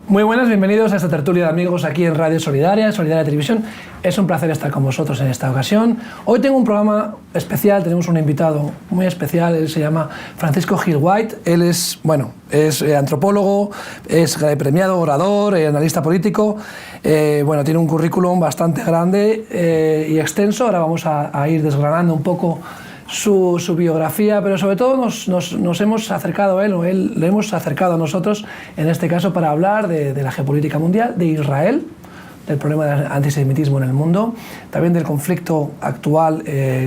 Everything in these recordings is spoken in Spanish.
Muy buenas, bienvenidos a esta tertulia de amigos aquí en Radio Solidaria, Solidaria Televisión. Es un placer estar con vosotros en esta ocasión. Hoy tengo un programa especial, tenemos un invitado muy especial, él se llama Francisco Gil White. Él es antropólogo, es premiado orador, analista político. Tiene un currículum bastante grande y extenso. Ahora vamos a ir desgranando un poco su biografía, pero sobre todo nos hemos acercado a él, o él le hemos acercado a nosotros, en este caso para hablar de la geopolítica mundial, de Israel, del problema del antisemitismo en el mundo, también del conflicto actual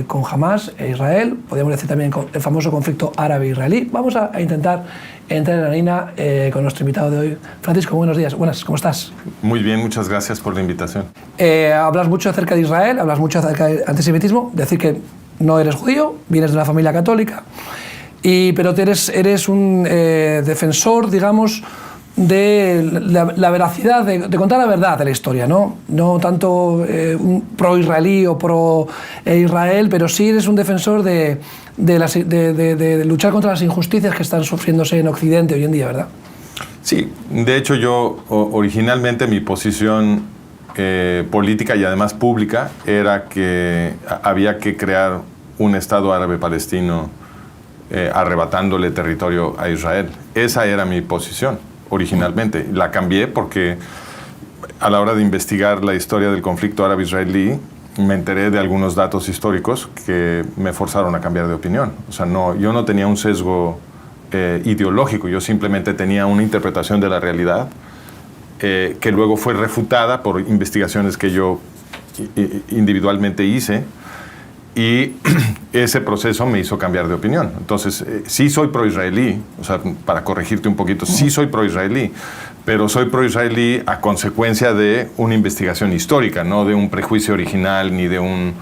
con Hamas e Israel, podríamos decir también el famoso conflicto árabe-israelí. Vamos a intentar entrar en la harina con nuestro invitado de hoy. Francisco, buenos días. Buenas, ¿cómo estás? Muy bien, muchas gracias por la invitación. Hablas mucho acerca de Israel, hablas mucho acerca del antisemitismo, decir que no eres judío, vienes de una familia católica, pero eres un defensor, digamos, de la veracidad, de contar la verdad de la historia, ¿no? No tanto pro-israelí o pro-Israel, pero sí eres un defensor de luchar contra las injusticias que están sufriéndose en Occidente hoy en día, ¿verdad? Sí, de hecho yo originalmente mi posición política y además pública era que había que crear un Estado árabe palestino arrebatándole territorio a Israel. Esa era mi posición originalmente. La cambié porque a la hora de investigar la historia del conflicto árabe-israelí me enteré de algunos datos históricos que me forzaron a cambiar de opinión. O sea, yo no tenía un sesgo ideológico, yo simplemente tenía una interpretación de la realidad que luego fue refutada por investigaciones que yo individualmente hice, y ese proceso me hizo cambiar de opinión. Entonces, sí soy pro-israelí, o sea, para corregirte un poquito, sí soy pro-israelí, pero soy pro-israelí a consecuencia de una investigación histórica, no de un prejuicio original ni de un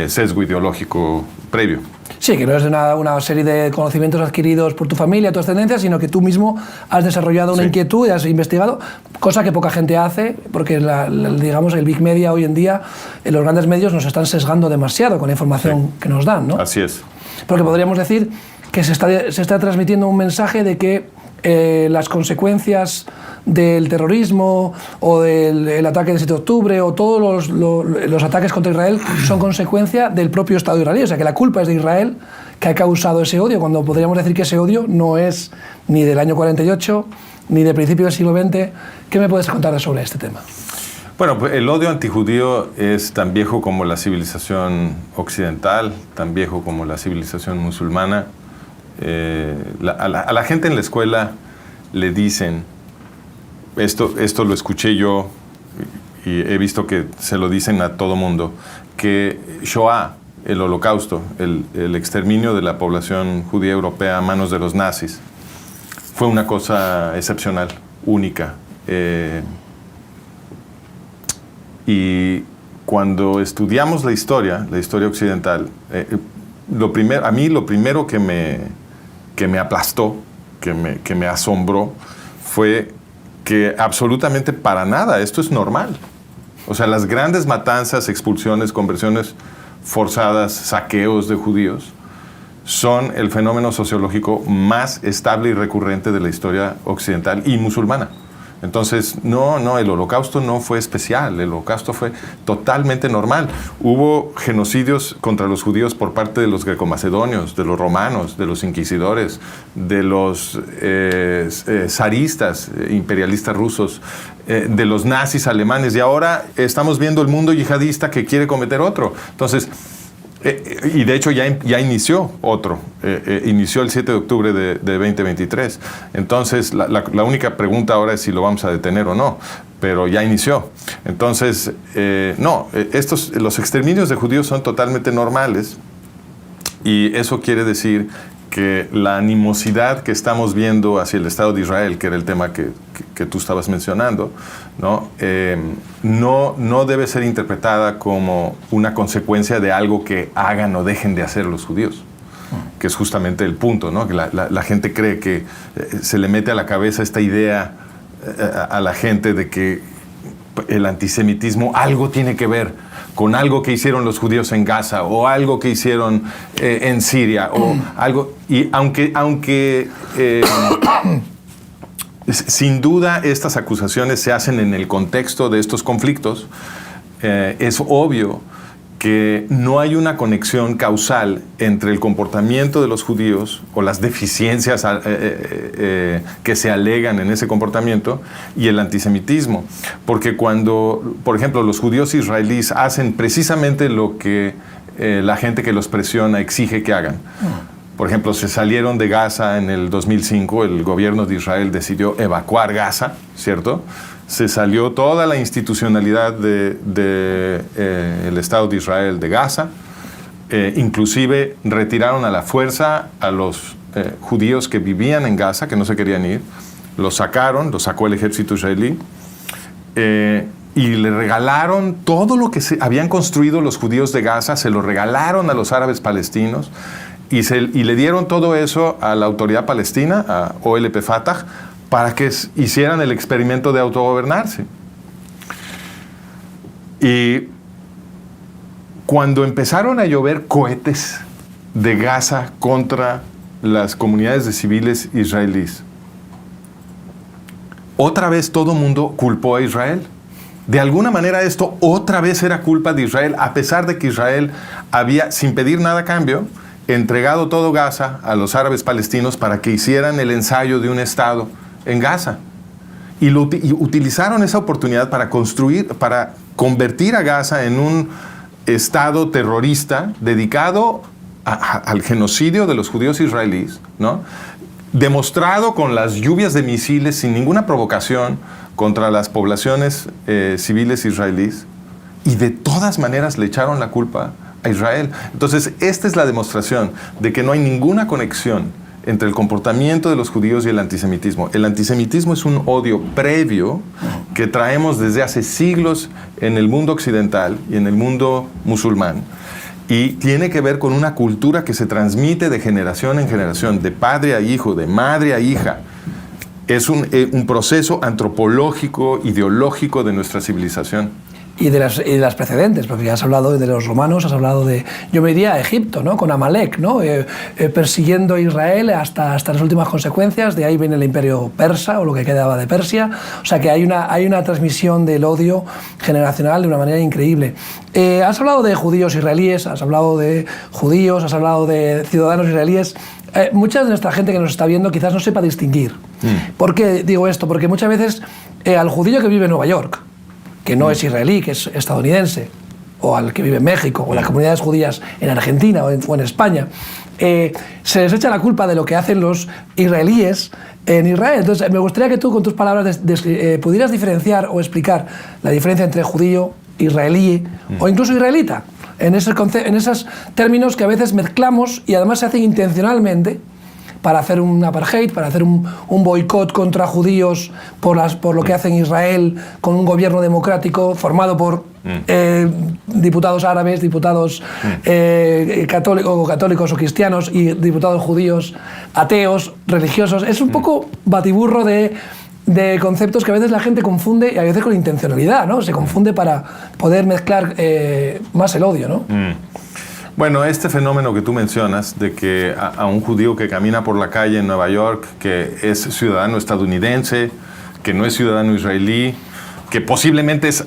sesgo ideológico previo. Sí, que no es de una serie de conocimientos adquiridos por tu familia, tu ascendencia, sino que tú mismo has desarrollado una inquietud y has investigado, cosa que poca gente hace, porque digamos el Big Media hoy en día, los grandes medios nos están sesgando demasiado con la información que nos dan, ¿no? Así es. Porque podríamos decir que se está transmitiendo un mensaje de que las consecuencias del terrorismo o del ataque del 7 de octubre o todos los ataques contra Israel son consecuencia del propio Estado israelí. O sea, que la culpa es de Israel, que ha causado ese odio, cuando podríamos decir que ese odio no es ni del año 48 ni del principio del siglo XX. ¿Qué me puedes contar sobre este tema? Bueno, pues el odio antijudío es tan viejo como la civilización occidental, tan viejo como la civilización musulmana. A la gente en la escuela le dicen, esto lo escuché yo y he visto que se lo dicen a todo mundo, que Shoah, el holocausto, el exterminio de la población judía europea a manos de los nazis, fue una cosa excepcional, única. Y cuando estudiamos la historia occidental, lo primero que me aplastó, que me asombró, fue que absolutamente para nada esto es normal. O sea, las grandes matanzas, expulsiones, conversiones forzadas, saqueos de judíos, son el fenómeno sociológico más estable y recurrente de la historia occidental y musulmana. Entonces, el holocausto no fue especial, el holocausto fue totalmente normal. Hubo genocidios contra los judíos por parte de los greco-macedonios, de los romanos, de los inquisidores, de los zaristas, imperialistas rusos, de los nazis alemanes, y ahora estamos viendo el mundo yihadista que quiere cometer otro. Entonces, y de hecho ya inició otro, inició el 7 de octubre de 2023. Entonces la única pregunta ahora es si lo vamos a detener o no, pero ya inició. Entonces, los exterminios de judíos son totalmente normales, y eso quiere decir que la animosidad que estamos viendo hacia el Estado de Israel, que era el tema que tú estabas mencionando, no debe ser interpretada como una consecuencia de algo que hagan o dejen de hacer los judíos, que es justamente el punto, ¿no? Que la gente cree que se le mete a la cabeza esta idea a la gente de que el antisemitismo algo tiene que ver con algo que hicieron los judíos en Gaza o algo que hicieron en Siria o algo. Y aunque sin duda estas acusaciones se hacen en el contexto de estos conflictos. Es obvio que no hay una conexión causal entre el comportamiento de los judíos o las deficiencias que se alegan en ese comportamiento y el antisemitismo. Porque cuando, por ejemplo, los judíos israelíes hacen precisamente lo que la gente que los presiona exige que hagan. Por ejemplo, se salieron de Gaza en el 2005, el gobierno de Israel decidió evacuar Gaza, ¿cierto? Se salió toda la institucionalidad del Estado de Israel de Gaza, inclusive retiraron a la fuerza a los judíos que vivían en Gaza, que no se querían ir, los sacó el ejército israelí, y le regalaron todo lo que habían construido los judíos de Gaza, se lo regalaron a los árabes palestinos, y le dieron todo eso a la autoridad palestina, a OLP Fatah, para que hicieran el experimento de autogobernarse. Y cuando empezaron a llover cohetes de Gaza contra las comunidades de civiles israelíes, otra vez todo el mundo culpó a Israel. De alguna manera esto otra vez era culpa de Israel, a pesar de que Israel había, sin pedir nada a cambio, entregado todo Gaza a los árabes palestinos para que hicieran el ensayo de un Estado en Gaza. Y utilizaron esa oportunidad para convertir a Gaza en un Estado terrorista dedicado al genocidio de los judíos israelíes, ¿no? Demostrado con las lluvias de misiles sin ninguna provocación contra las poblaciones civiles israelíes, y de todas maneras le echaron la culpa a Israel. Entonces, esta es la demostración de que no hay ninguna conexión entre el comportamiento de los judíos y el antisemitismo. El antisemitismo es un odio previo que traemos desde hace siglos en el mundo occidental y en el mundo musulmán. Y tiene que ver con una cultura que se transmite de generación en generación, de padre a hijo, de madre a hija. Es un proceso antropológico, ideológico de nuestra civilización. Y de las precedentes, porque ya has hablado de los romanos, has hablado de, yo me iría a Egipto, ¿no? Con Amalek, ¿no? Persiguiendo a Israel hasta las últimas consecuencias. De ahí viene el imperio persa, o lo que quedaba de Persia. O sea que hay una transmisión del odio generacional de una manera increíble. Has hablado de judíos israelíes, has hablado de judíos, has hablado de ciudadanos israelíes. Mucha de nuestra gente que nos está viendo quizás no sepa distinguir. ¿Por qué digo esto? Porque muchas veces al judío que vive en Nueva York, que no es israelí, que es estadounidense, o al que vive en México, o las comunidades judías en Argentina o en España, se les echa la culpa de lo que hacen los israelíes en Israel. Entonces, me gustaría que tú, con tus palabras, pudieras diferenciar o explicar la diferencia entre judío, israelí o incluso israelita, en esos términos que a veces mezclamos y además se hacen intencionalmente para hacer un apartheid, para hacer un boicot contra judíos por lo que hace en Israel con un gobierno democrático formado por diputados árabes, diputados católicos o cristianos y diputados judíos, ateos, religiosos. Es un poco batiburro de conceptos que a veces la gente confunde, y a veces con intencionalidad, ¿no? Se confunde para poder mezclar más el odio, ¿no? Bueno, este fenómeno que tú mencionas, de que a un judío que camina por la calle en Nueva York, que es ciudadano estadounidense, que no es ciudadano israelí, que posiblemente es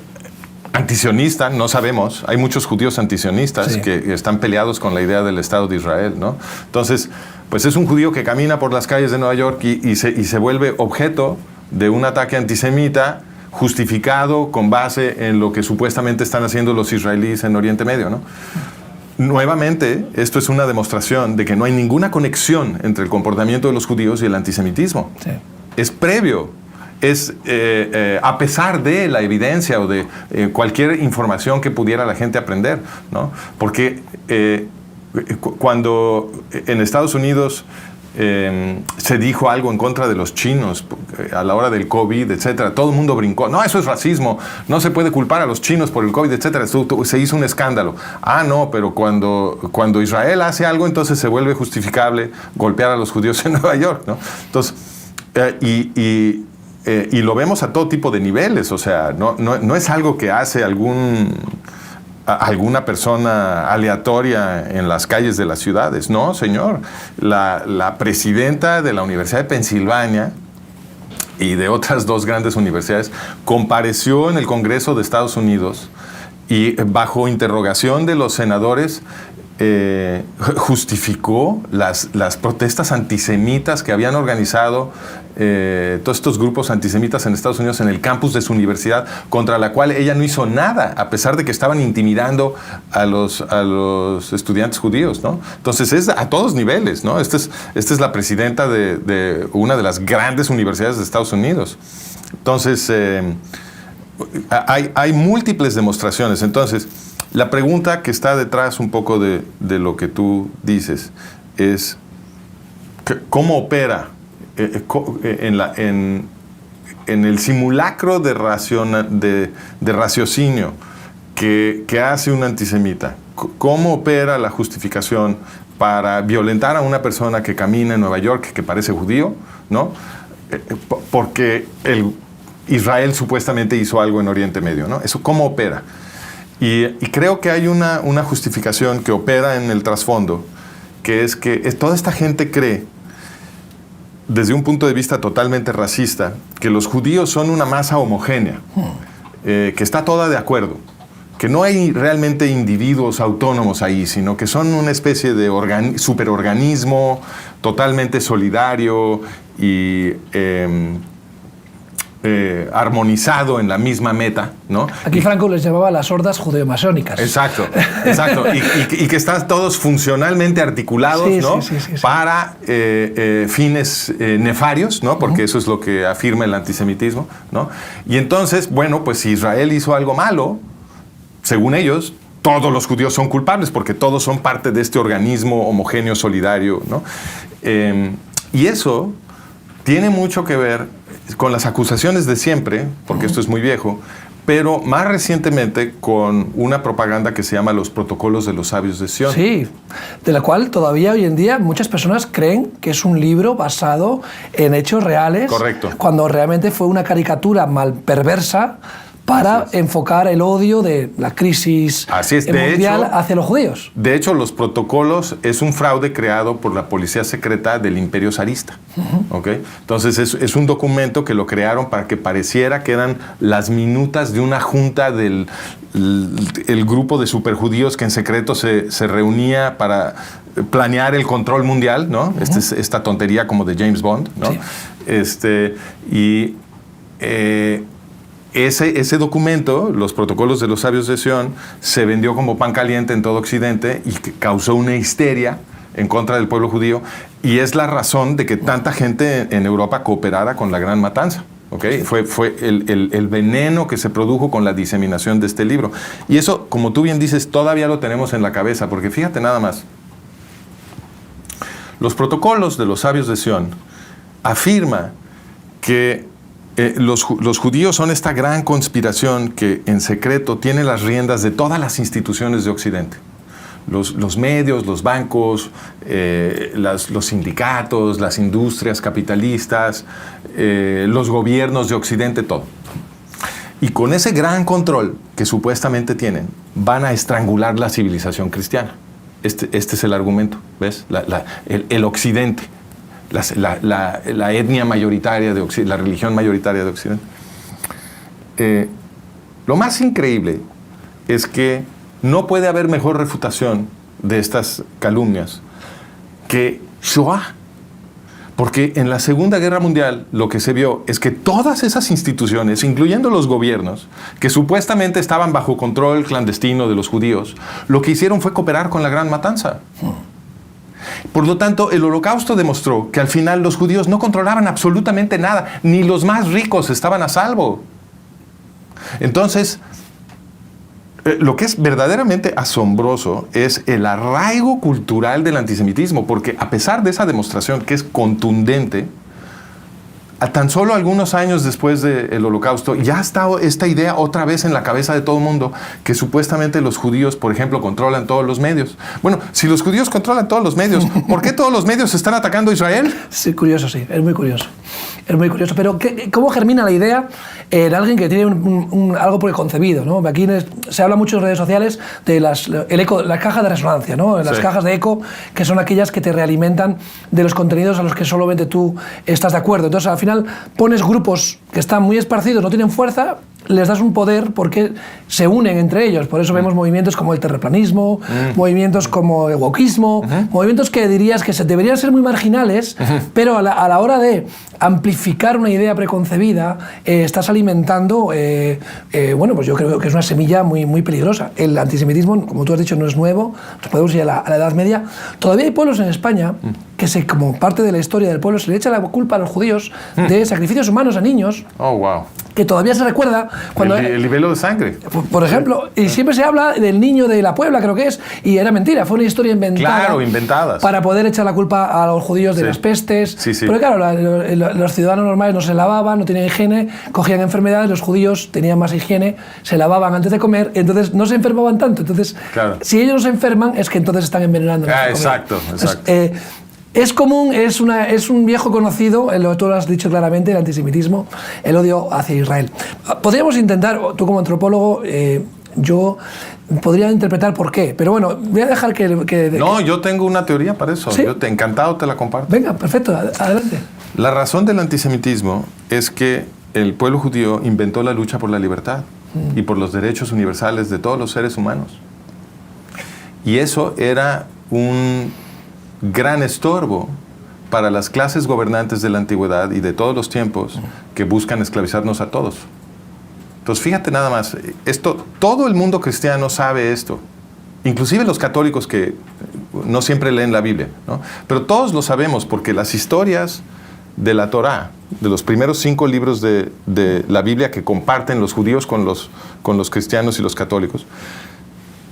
antisionista, no sabemos. Hay muchos judíos antisionistas que están peleados con la idea del Estado de Israel, ¿no? Entonces, pues es un judío que camina por las calles de Nueva York y se vuelve objeto de un ataque antisemita justificado con base en lo que supuestamente están haciendo los israelíes en Oriente Medio, ¿no? Nuevamente, esto es una demostración de que no hay ninguna conexión entre el comportamiento de los judíos y el antisemitismo. Sí. Es previo, es a pesar de la evidencia o de cualquier información que pudiera la gente aprender, ¿no? Porque cuando en Estados Unidos se dijo algo en contra de los chinos a la hora del COVID, etcétera, todo el mundo brincó. No, eso es racismo, no se puede culpar a los chinos por el COVID, etcétera. Se hizo un escándalo. Ah, no, pero cuando Israel hace algo, entonces se vuelve justificable golpear a los judíos en Nueva York, ¿no? Entonces, y lo vemos a todo tipo de niveles. O sea, no es algo que hace alguna persona aleatoria en las calles de las ciudades. No, señor. La presidenta de la Universidad de Pensilvania y de otras 2 grandes universidades, compareció en el Congreso de Estados Unidos y bajo interrogación de los senadores justificó las protestas antisemitas que habían organizado todos estos grupos antisemitas en Estados Unidos en el campus de su universidad, contra la cual ella no hizo nada, a pesar de que estaban intimidando a los estudiantes judíos, ¿no? Entonces es a todos niveles, ¿no? Esta es la presidenta de una de las grandes universidades de Estados Unidos. Entonces hay múltiples demostraciones. Entonces, la pregunta que está detrás un poco de lo que tú dices es ¿cómo opera en el simulacro de raciocinio que hace un antisemita? ¿Cómo opera la justificación para violentar a una persona que camina en Nueva York que parece judío, ¿no? Porque Israel supuestamente hizo algo en Oriente Medio, ¿no? ¿Eso cómo opera? Y creo que hay una justificación que opera en el trasfondo, que es que toda esta gente cree, desde un punto de vista totalmente racista, que los judíos son una masa homogénea, que está toda de acuerdo, que no hay realmente individuos autónomos ahí, sino que son una especie de superorganismo totalmente solidario y armonizado en la misma meta, ¿no? Aquí Franco les llamaba las hordas judeo-masónicas. Exacto. Y que están todos funcionalmente articulados, sí, ¿no? Sí. Para fines nefarios, ¿no? Porque eso es lo que afirma el antisemitismo, ¿no? Y entonces, bueno, pues si Israel hizo algo malo, según ellos, todos los judíos son culpables porque todos son parte de este organismo homogéneo, solidario, ¿no? Y eso tiene mucho que ver con las acusaciones de siempre, porque esto es muy viejo, pero más recientemente con una propaganda que se llama los protocolos de los sabios de Sion. Sí, de la cual todavía hoy en día muchas personas creen que es un libro basado en hechos reales. Correcto. Cuando realmente fue una caricatura mal perversa para enfocar el odio de la crisis mundial hacia los judíos. De hecho, los protocolos es un fraude creado por la policía secreta del Imperio Zarista. ¿Okay? Entonces, es un documento que lo crearon para que pareciera que eran las minutas de una junta del el grupo de superjudíos que en secreto se reunía para planear el control mundial, ¿no? Esta tontería como de James Bond, ¿no? Sí. Ese documento, los protocolos de los sabios de Sion, se vendió como pan caliente en todo Occidente y causó una histeria en contra del pueblo judío, y es la razón de que tanta gente en Europa cooperara con la Gran Matanza. ¿Okay? Fue el veneno que se produjo con la diseminación de este libro. Y eso, como tú bien dices, todavía lo tenemos en la cabeza, porque fíjate nada más. Los protocolos de los sabios de Sion afirma que los judíos son esta gran conspiración que en secreto tiene las riendas de todas las instituciones de Occidente. Los medios, los bancos, los sindicatos, las industrias capitalistas, los gobiernos de Occidente, todo. Y con ese gran control que supuestamente tienen, van a estrangular la civilización cristiana. Este es el argumento, ¿ves? El Occidente. La etnia mayoritaria de Occidente, la religión mayoritaria de Occidente. Lo más increíble es que no puede haber mejor refutación de estas calumnias que Shoah. Porque en la Segunda Guerra Mundial lo que se vio es que todas esas instituciones, incluyendo los gobiernos, que supuestamente estaban bajo control clandestino de los judíos, lo que hicieron fue cooperar con la Gran Matanza. Por lo tanto, el Holocausto demostró que al final los judíos no controlaban absolutamente nada, ni los más ricos estaban a salvo. Entonces, lo que es verdaderamente asombroso es el arraigo cultural del antisemitismo, porque a pesar de esa demostración que es contundente, a tan solo algunos años después del Holocausto, ya está esta idea otra vez en la cabeza de todo el mundo, que supuestamente los judíos, por ejemplo, controlan todos los medios. Bueno, si los judíos controlan todos los medios, ¿por qué todos los medios están atacando a Israel? Sí, curioso, sí, es muy curioso. es muy curioso. Pero ¿cómo germina la idea en alguien que tiene algo preconcebido, ¿no? Aquí se habla mucho en redes sociales de las cajas de resonancia, ¿no? Las cajas de eco, que son aquellas que te realimentan de los contenidos a los que solamente tú estás de acuerdo. Entonces, al final, pones grupos que están muy esparcidos, no tienen fuerza, les das un poder porque se unen entre ellos. Por eso vemos movimientos como el terraplanismo, movimientos como el wokismo, movimientos que dirías que deberían ser muy marginales, pero a la hora de amplificar una idea preconcebida, estás alimentando, bueno, pues yo creo que es una semilla muy, muy peligrosa. El antisemitismo, como tú has dicho, no es nuevo, nos podemos ir a la Edad Media. Todavía hay pueblos en España que como parte de la historia del pueblo se le echa la culpa a los judíos de sacrificios humanos a niños. Oh, wow. Que todavía se recuerda cuando... El libelo de sangre. Por ejemplo, y siempre se habla del niño de la Puebla, creo que es, y era mentira, fue una historia inventada. Claro, inventadas. Para poder echar la culpa a los judíos de las pestes. Sí, sí. Pero claro, los ciudadanos normales no se lavaban, no tenían higiene, cogían enfermedades, los judíos tenían más higiene, se lavaban antes de comer, entonces no se enfermaban tanto. Entonces, claro, si ellos no se enferman, es que entonces están envenenando. Exacto, exacto. Entonces, es común, es un viejo conocido, tú lo has dicho claramente, el antisemitismo, el odio hacia Israel. Podríamos intentar, tú como antropólogo, yo podría interpretar por qué, pero bueno, voy a dejar No, yo tengo una teoría para eso. ¿Sí? Yo encantado te la comparto. Venga, perfecto, adelante. La razón del antisemitismo es que el pueblo judío inventó la lucha por la libertad y por los derechos universales de todos los seres humanos. Y eso era un gran estorbo para las clases gobernantes de la antigüedad y de todos los tiempos que buscan esclavizarnos a todos. Entonces, fíjate nada más, todo el mundo cristiano sabe esto, inclusive los católicos que no siempre leen la Biblia, ¿no? Pero todos lo sabemos porque las historias de la Torá, de los primeros 5 libros de la Biblia que comparten los judíos con los cristianos y los católicos,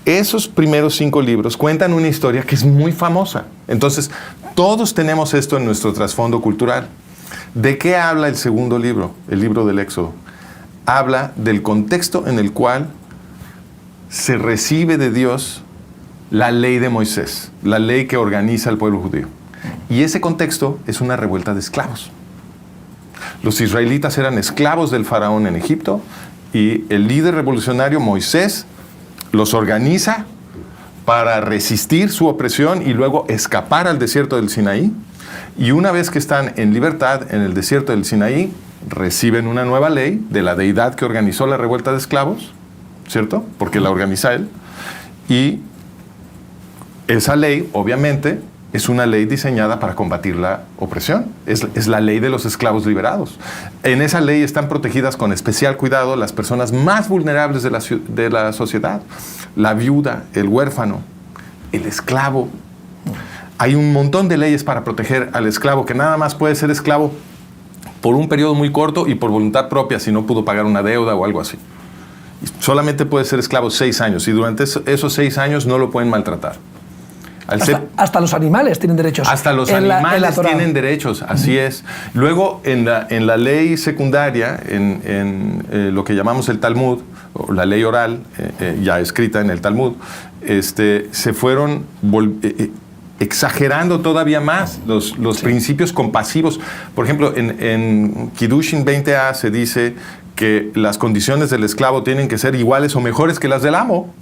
esos primeros 5 libros cuentan una historia que es muy famosa. Entonces, todos tenemos esto en nuestro trasfondo cultural. ¿De qué habla el segundo libro, el libro del Éxodo? Habla del contexto en el cual se recibe de Dios la ley de Moisés, la ley que organiza al pueblo judío. Y ese contexto es una revuelta de esclavos. Los israelitas eran esclavos del faraón en Egipto y el líder revolucionario Moisés los organiza para resistir su opresión y luego escapar al desierto del Sinaí. Y una vez que están en libertad en el desierto del Sinaí, reciben una nueva ley de la deidad que organizó la revuelta de esclavos, ¿cierto? Porque la organiza él. Y esa ley, obviamente, es una ley diseñada para combatir la opresión. Es la ley de los esclavos liberados. En esa ley están protegidas con especial cuidado las personas más vulnerables de la sociedad. La viuda, el huérfano, el esclavo. Hay un montón de leyes para proteger al esclavo, que nada más puede ser esclavo por un periodo muy corto y por voluntad propia, si no pudo pagar una deuda o algo así. Solamente puede ser esclavo 6 años y durante esos 6 años no lo pueden maltratar. Hasta los animales tienen derechos. Hasta los animales tienen derechos, así es. Luego, en la ley secundaria, en lo que llamamos el Talmud, o la ley oral, ya escrita en el Talmud, se fueron exagerando todavía más los principios compasivos. Por ejemplo, en Kiddushin 20a se dice que las condiciones del esclavo tienen que ser iguales o mejores que las del amo.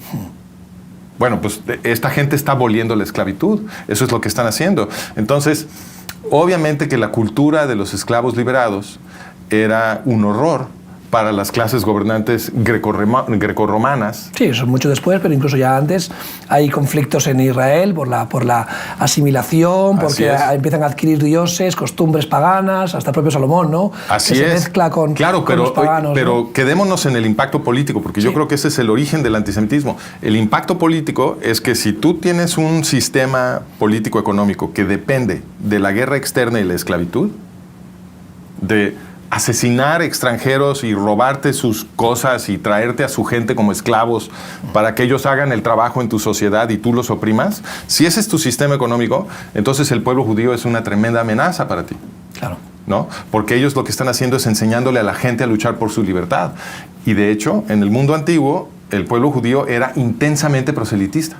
Bueno, pues esta gente está aboliendo la esclavitud. Eso es lo que están haciendo. Entonces, obviamente que la cultura de los esclavos liberados era un horror para las clases gobernantes grecorromanas. Sí, eso es mucho después, pero incluso ya antes hay conflictos en Israel por la asimilación, porque empiezan a adquirir dioses, costumbres paganas, hasta el propio Salomón, ¿no? Así que es. Se mezcla con los paganos. Pero ¿no? Quedémonos en el impacto político, porque yo creo que ese es el origen del antisemitismo. El impacto político es que si tú tienes un sistema político-económico que depende de la guerra externa y la esclavitud, de asesinar extranjeros y robarte sus cosas y traerte a su gente como esclavos para que ellos hagan el trabajo en tu sociedad y tú los oprimas, si ese es tu sistema económico, entonces el pueblo judío es una tremenda amenaza para ti. Claro. ¿No? Porque ellos lo que están haciendo es enseñándole a la gente a luchar por su libertad. Y de hecho, en el mundo antiguo, el pueblo judío era intensamente proselitista.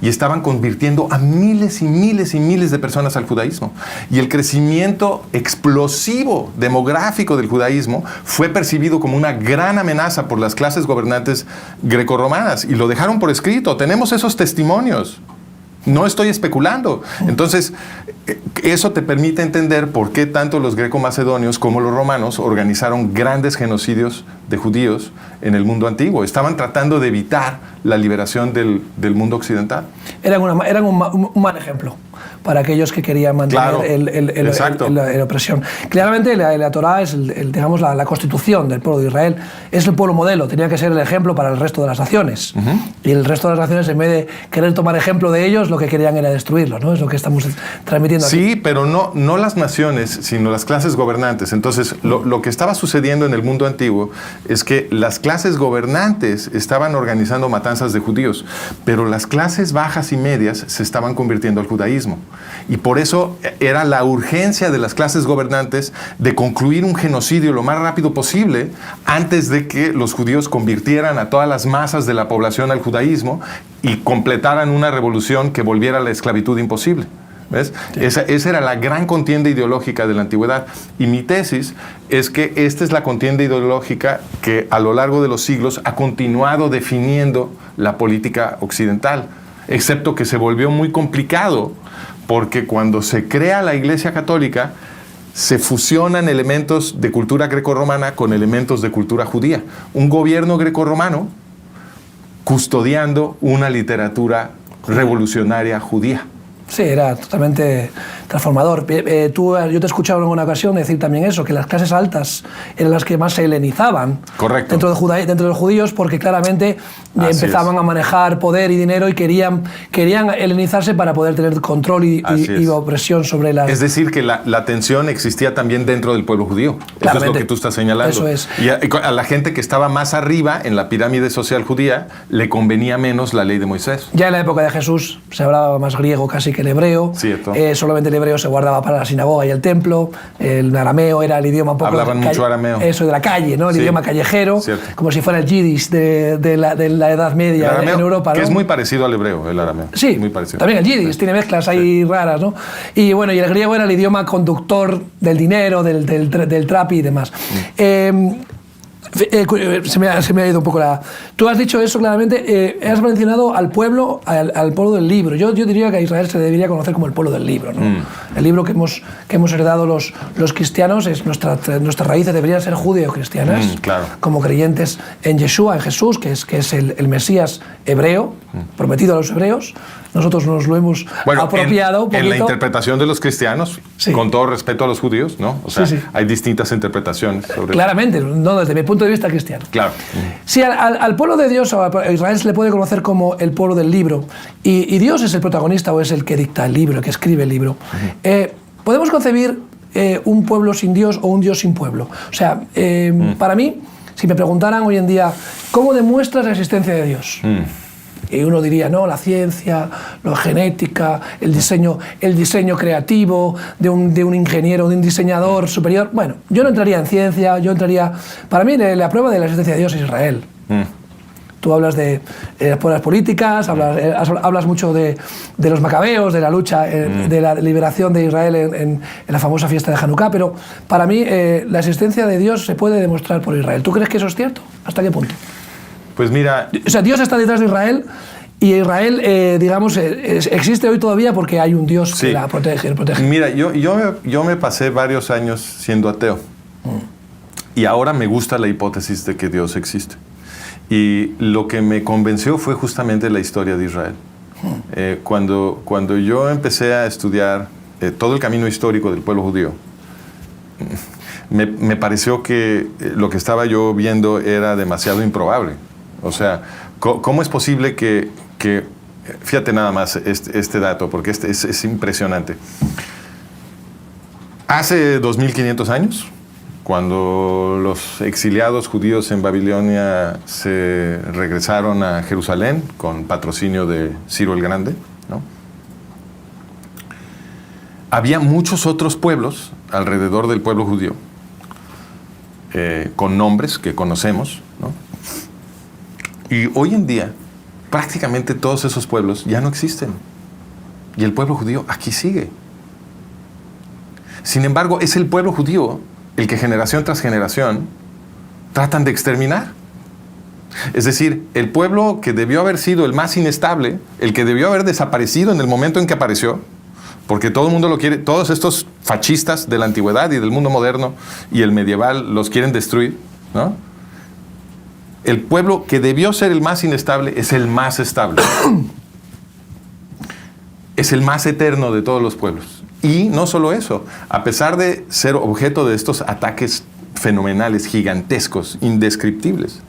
y estaban convirtiendo a miles y miles y miles de personas al judaísmo. Y el crecimiento explosivo demográfico del judaísmo fue percibido como una gran amenaza por las clases gobernantes grecorromanas y lo dejaron por escrito. Tenemos esos testimonios. No estoy especulando. Entonces, eso te permite entender por qué tanto los greco-macedonios como los romanos organizaron grandes genocidios de judíos en el mundo antiguo. Estaban tratando de evitar la liberación del mundo occidental. Eran un mal ejemplo para aquellos que querían mantener la opresión. Claramente la Torá es digamos, la constitución del pueblo de Israel, es el pueblo modelo, tenía que ser el ejemplo para el resto de las naciones. Y el resto de las naciones, en vez de querer tomar ejemplo de ellos, lo que querían era destruirlo, ¿no? Es lo que estamos transmitiendo aquí. Sí, pero no las naciones, sino las clases gobernantes. Entonces, lo que estaba sucediendo en el mundo antiguo es que las clases gobernantes estaban organizando matanzas de judíos, pero las clases bajas y medias se estaban convirtiendo al judaísmo. Y por eso era la urgencia de las clases gobernantes de concluir un genocidio lo más rápido posible antes de que los judíos convirtieran a todas las masas de la población al judaísmo y completaran una revolución que volviera a la esclavitud imposible. ¿Ves? Sí. Esa era la gran contienda ideológica de la antigüedad. Y mi tesis es que esta es la contienda ideológica que a lo largo de los siglos ha continuado definiendo la política occidental, excepto que se volvió muy complicado porque cuando se crea la Iglesia Católica se fusionan elementos de cultura grecorromana con elementos de cultura judía. Un gobierno grecorromano custodiando una literatura revolucionaria judía. Sí, era totalmente transformador. Yo te he escuchado en alguna ocasión decir también eso, que las clases altas eran las que más se helenizaban. Correcto. Dentro de los judíos, porque claramente empezaban a manejar poder y dinero y querían helenizarse para poder tener control y opresión sobre las... Es decir, que la tensión existía también dentro del pueblo judío. Eso es lo que tú estás señalando. Eso es. Y a la gente que estaba más arriba en la pirámide social judía le convenía menos la ley de Moisés. Ya en la época de Jesús se hablaba más griego casi que el hebreo. Solamente el hebreo se guardaba para la sinagoga y el templo. El arameo era el idioma un poco... Hablaban mucho arameo. Eso, de la calle, ¿no? El idioma callejero, como si fuera el yiddish de la Edad Media arameo, en Europa, ¿no? Que es muy parecido al hebreo, el arameo. Sí, muy parecido. También el yiddish tiene mezclas ahí raras, ¿no? Y bueno, y el griego era el idioma conductor del dinero, del trapi y demás. Se me ha ido un poco la... Tú has dicho eso claramente, has mencionado al pueblo del libro. Yo diría que a Israel se debería conocer como el pueblo del libro, ¿no? El libro que hemos heredado los cristianos, nuestras raíces deberían ser judeo-cristianas, claro. Como creyentes en Yeshua, en Jesús, que es el Mesías hebreo, prometido a los hebreos. Nosotros nos lo hemos apropiado. En la interpretación de los cristianos, con todo respeto a los judíos, ¿no? O sea, hay distintas interpretaciones sobre claramente, no desde mi punto de vista cristiano. Claro. Sí, al pueblo de Dios, a Israel se le puede conocer como el pueblo del libro. Y Dios es el protagonista o es el que dicta el libro, el que escribe el libro. ¿Podemos concebir un pueblo sin Dios o un Dios sin pueblo? O sea, para mí, si me preguntaran hoy en día, ¿cómo demuestras la existencia de Dios? Y uno diría, no, la ciencia, la genética, el diseño creativo de un ingeniero, de un diseñador superior. Bueno, yo no entraría en ciencia, para mí la prueba de la existencia de Dios es Israel. Tú hablas de las pruebas políticas, hablas mucho de los macabeos, de la lucha, de la liberación de Israel en la famosa fiesta de Hanukkah, pero para mí la existencia de Dios se puede demostrar por Israel. ¿Tú crees que eso es cierto? ¿Hasta qué punto? Pues mira... O sea, Dios está detrás de Israel y Israel, digamos, existe hoy todavía porque hay un Dios que la protege. Mira, yo me pasé varios años siendo ateo y ahora me gusta la hipótesis de que Dios existe. Y lo que me convenció fue justamente la historia de Israel. Cuando yo empecé a estudiar todo el camino histórico del pueblo judío, me pareció que lo que estaba yo viendo era demasiado improbable. O sea, ¿cómo es posible que fíjate nada más este dato, porque es impresionante. Hace 2500 años, cuando los exiliados judíos en Babilonia se regresaron a Jerusalén con patrocinio de Ciro el Grande, ¿no? Había muchos otros pueblos alrededor del pueblo judío, con nombres que conocemos, ¿no? Y hoy en día, prácticamente todos esos pueblos ya no existen. Y el pueblo judío aquí sigue. Sin embargo, es el pueblo judío el que generación tras generación tratan de exterminar. Es decir, el pueblo que debió haber sido el más inestable, el que debió haber desaparecido en el momento en que apareció, porque todo el mundo lo quiere, todos estos fascistas de la antigüedad y del mundo moderno y el medieval los quieren destruir, ¿no? El pueblo que debió ser el más inestable es el más estable. Es el más eterno de todos los pueblos. Y no solo eso, a pesar de ser objeto de estos ataques fenomenales, gigantescos, indescriptibles,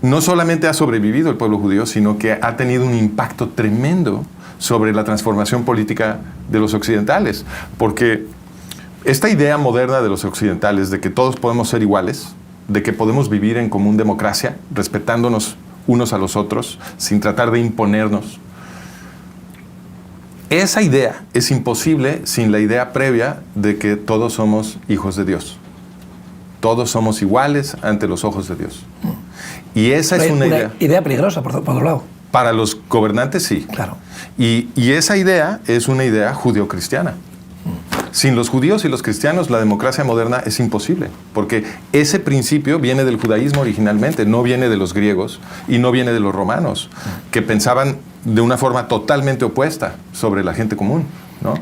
no solamente ha sobrevivido el pueblo judío, sino que ha tenido un impacto tremendo sobre la transformación política de los occidentales. Porque esta idea moderna de los occidentales de que todos podemos ser iguales, de que podemos vivir en común democracia, respetándonos unos a los otros, sin tratar de imponernos, esa idea es imposible sin la idea previa de que todos somos hijos de Dios. Todos somos iguales ante los ojos de Dios. Y esa es una idea peligrosa, por otro lado. Para los gobernantes, sí. Claro. Y esa idea es una idea judeocristiana. Sin los judíos y los cristianos, la democracia moderna es imposible, porque ese principio viene del judaísmo originalmente, no viene de los griegos y no viene de los romanos, que pensaban de una forma totalmente opuesta sobre la gente común, ¿no?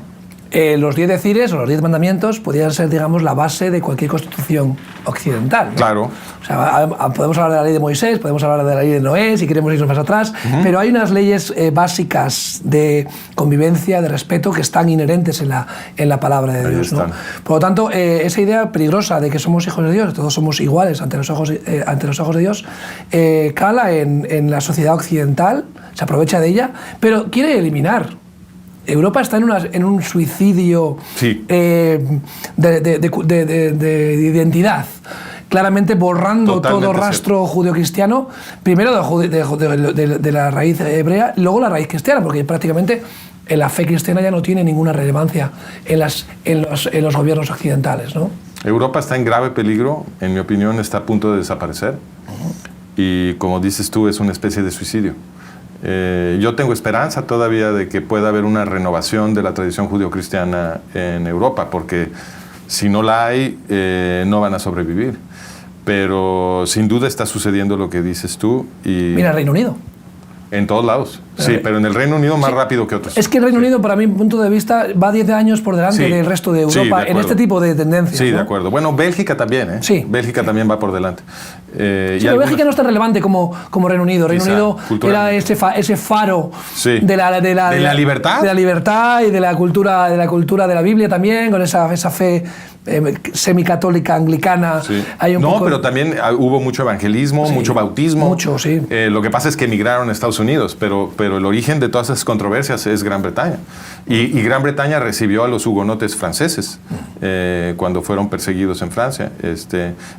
Los 10 decires o los 10 mandamientos podrían ser, digamos, la base de cualquier constitución occidental, ¿no? Claro. O sea, podemos hablar de la ley de Moisés, podemos hablar de la ley de Noé, si queremos irnos más atrás, pero hay unas leyes básicas de convivencia, de respeto, que están inherentes en la palabra de Dios, ¿no? Por lo tanto, esa idea peligrosa de que somos hijos de Dios, todos somos iguales ante los ojos de Dios, cala en la sociedad occidental, se aprovecha de ella, pero quiere eliminar. Europa está en un suicidio sí. de identidad, claramente borrando Totalmente todo rastro judeocristiano, primero de la raíz hebrea, luego la raíz cristiana, porque prácticamente la fe cristiana ya no tiene ninguna relevancia en los gobiernos occidentales, ¿no? Europa está en grave peligro, en mi opinión está a punto de desaparecer, y como dices tú, es una especie de suicidio. Yo tengo esperanza todavía de que pueda haber una renovación de la tradición judeocristiana en Europa, porque si no la hay, no van a sobrevivir. Pero sin duda está sucediendo lo que dices tú. Y mira, el Reino Unido. En todos lados, sí, pero en el Reino Unido más rápido que otros. Es que el Reino Unido, para mi punto de vista, va 10 años por delante del resto de Europa en este tipo de tendencias. Sí, ¿no? de acuerdo. Bueno, Bélgica también, ¿eh? Sí. Bélgica también va por delante. Sí, pero Bélgica no es tan relevante como Reino Unido. Reino Unido era ese faro de la libertad. De la libertad y de la cultura de la Biblia también, con esa fe semicatólica anglicana. Sí. Hay poco... pero también hubo mucho evangelismo, mucho bautismo. Mucho, sí. Lo que pasa es que emigraron a Estados Unidos, pero el origen de todas esas controversias es Gran Bretaña. Y Gran Bretaña recibió a los hugonotes franceses cuando fueron perseguidos en Francia.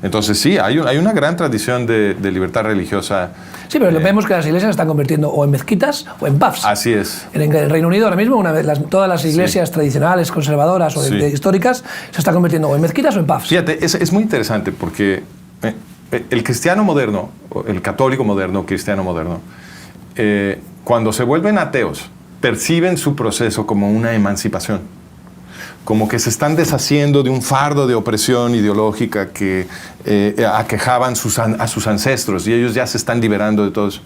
Entonces sí, hay una gran tradición de libertad religiosa. Sí, pero vemos que las iglesias se están convirtiendo o en mezquitas o en pubs. Así es. En el Reino Unido ahora mismo todas las iglesias tradicionales, conservadoras o históricas se están convirtiendo o en mezquitas o en pubs. Fíjate, es muy interesante porque el cristiano moderno, el católico moderno, cristiano moderno, cuando se vuelven ateos, perciben su proceso como una emancipación, como que se están deshaciendo de un fardo de opresión ideológica que aquejaban a sus ancestros, y ellos ya se están liberando de todo eso.